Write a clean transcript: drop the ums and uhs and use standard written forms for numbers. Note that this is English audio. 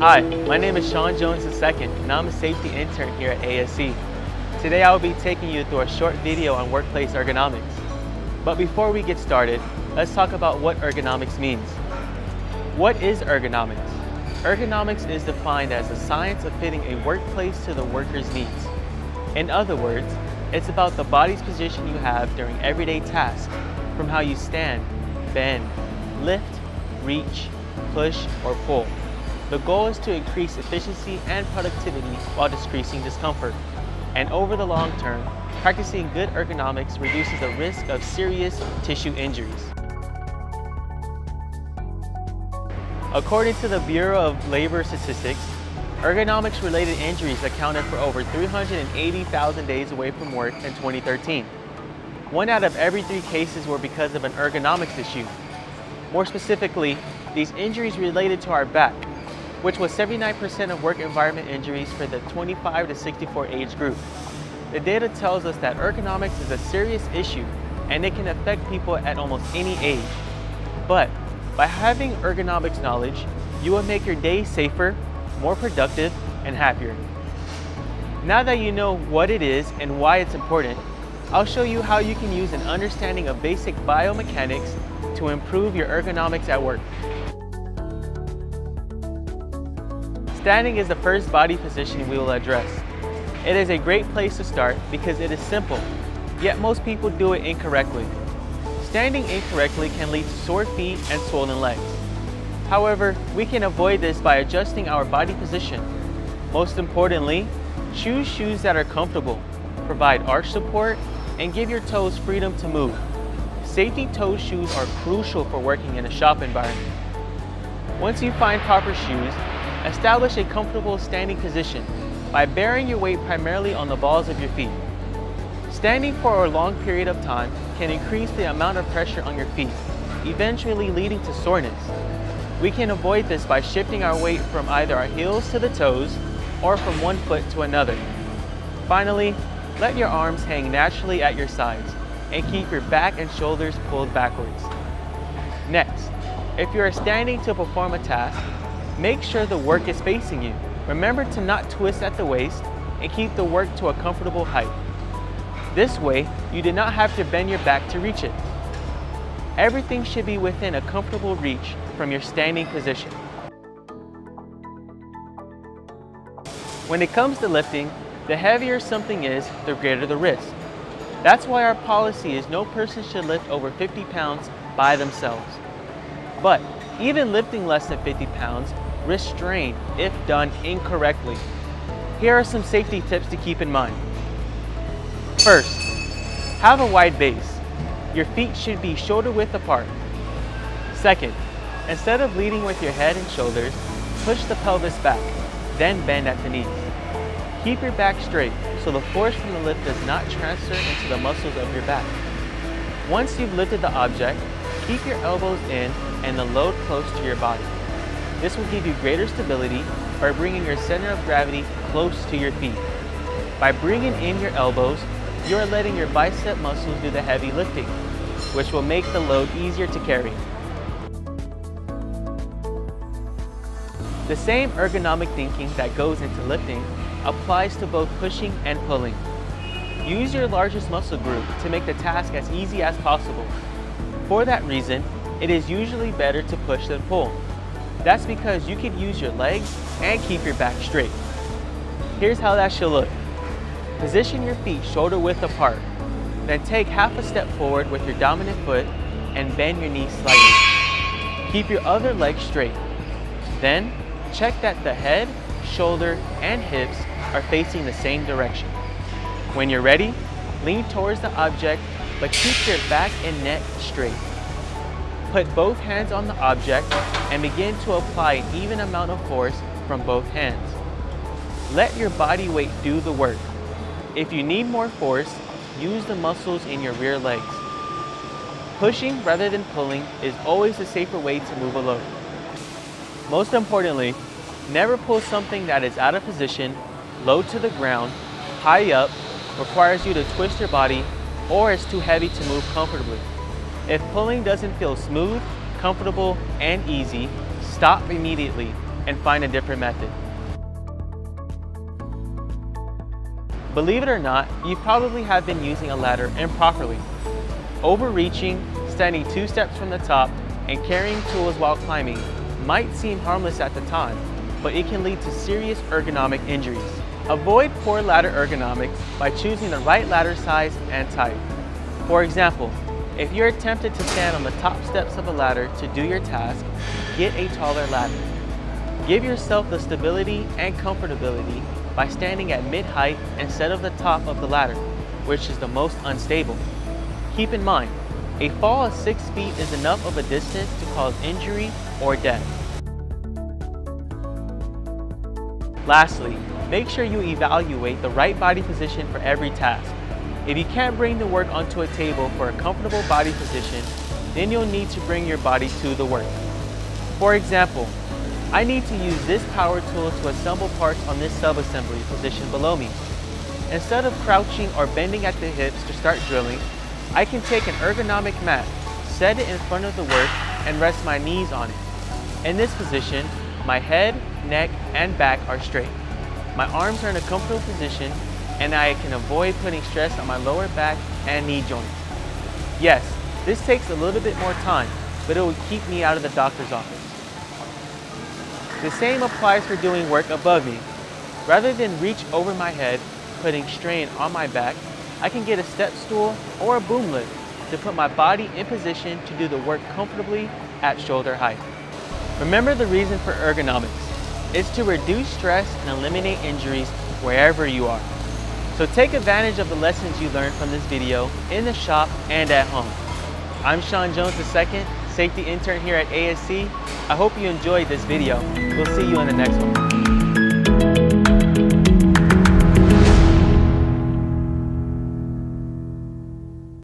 Hi, my name is Sean Jones II, and I'm a safety intern here at ASC. Today I will be taking you through a short video on workplace ergonomics. But before we get started, let's talk about what ergonomics means. What is ergonomics? Ergonomics is defined as the science of fitting a workplace to the worker's needs. In other words, it's about the body's position you have during everyday tasks, from how you stand, bend, lift, reach, push, or pull. The goal is to increase efficiency and productivity while decreasing discomfort. And over the long term, practicing good ergonomics reduces the risk of serious tissue injuries. According to the Bureau of Labor Statistics, ergonomics-related injuries accounted for over 380,000 days away from work in 2013. 1 out of every 3 cases were because of an ergonomics issue. More specifically, these injuries related to our back, which was 79% of work environment injuries for the 25 to 64 age group. The data tells us that ergonomics is a serious issue and it can affect people at almost any age. But by having ergonomics knowledge, you will make your day safer, more productive, and happier. Now that you know what it is and why it's important, I'll show you how you can use an understanding of basic biomechanics to improve your ergonomics at work. Standing is the first body position we will address. It is a great place to start because it is simple, yet most people do it incorrectly. Standing incorrectly can lead to sore feet and swollen legs. However, we can avoid this by adjusting our body position. Most importantly, choose shoes that are comfortable, provide arch support, and give your toes freedom to move. Safety toe shoes are crucial for working in a shop environment. Once you find proper shoes, establish a comfortable standing position by bearing your weight primarily on the balls of your feet. Standing for a long period of time can increase the amount of pressure on your feet, eventually leading to soreness. We can avoid this by shifting our weight from either our heels to the toes or from one foot to another. Finally, let your arms hang naturally at your sides and keep your back and shoulders pulled backwards. Next, if you are standing to perform a task, make sure the work is facing you. Remember to not twist at the waist and keep the work to a comfortable height. This way, you do not have to bend your back to reach it. Everything should be within a comfortable reach from your standing position. When it comes to lifting, the heavier something is, the greater the risk. That's why our policy is no person should lift over 50 pounds by themselves. But even lifting less than 50 pounds risks strain if done incorrectly. Here are some safety tips to keep in mind. First, have a wide base. Your feet should be shoulder width apart. Second, instead of leading with your head and shoulders, push the pelvis back, then bend at the knees. Keep your back straight so the force from the lift does not transfer into the muscles of your back. Once you've lifted the object, keep your elbows in and the load close to your body. This will give you greater stability by bringing your center of gravity close to your feet. By bringing in your elbows, you are letting your bicep muscles do the heavy lifting, which will make the load easier to carry. The same ergonomic thinking that goes into lifting applies to both pushing and pulling. Use your largest muscle group to make the task as easy as possible. For that reason, it is usually better to push than pull. That's because you can use your legs and keep your back straight. Here's how that should look. Position your feet shoulder width apart. Then take half a step forward with your dominant foot and bend your knees slightly. Keep your other leg straight. Then check that the head, shoulder, and hips are facing the same direction. When you're ready, lean towards the object, but keep your back and neck straight. Put both hands on the object and begin to apply an even amount of force from both hands. Let your body weight do the work. If you need more force, use the muscles in your rear legs. Pushing rather than pulling is always the safer way to move a load. Most importantly, never pull something that is out of position, low to the ground, high up, requires you to twist your body, or is too heavy to move comfortably. If pulling doesn't feel smooth, comfortable, and easy, stop immediately and find a different method. Believe it or not, you probably have been using a ladder improperly. Overreaching, standing 2 steps from the top, and carrying tools while climbing might seem harmless at the time, but it can lead to serious ergonomic injuries. Avoid poor ladder ergonomics by choosing the right ladder size and type. For example, if you're tempted to stand on the top steps of a ladder to do your task, get a taller ladder. Give yourself the stability and comfortability by standing at mid-height instead of the top of the ladder, which is the most unstable. Keep in mind, a fall of 6 feet is enough of a distance to cause injury or death. Lastly, make sure you evaluate the right body position for every task. If you can't bring the work onto a table for a comfortable body position, then you'll need to bring your body to the work. For example, I need to use this power tool to assemble parts on this sub-assembly position below me. Instead of crouching or bending at the hips to start drilling, I can take an ergonomic mat, set it in front of the work, and rest my knees on it. In this position, my head, neck, and back are straight. My arms are in a comfortable position, and I can avoid putting stress on my lower back and knee joints. Yes, this takes a little bit more time, but it will keep me out of the doctor's office. The same applies for doing work above me. Rather than reach over my head, putting strain on my back, I can get a step stool or a boom lift to put my body in position to do the work comfortably at shoulder height. Remember the reason for ergonomics. It's to reduce stress and eliminate injuries wherever you are. So take advantage of the lessons you learned from this video in the shop and at home. I'm Sean Jones II, safety intern here at ASC. I hope you enjoyed this video. We'll see you in the next one.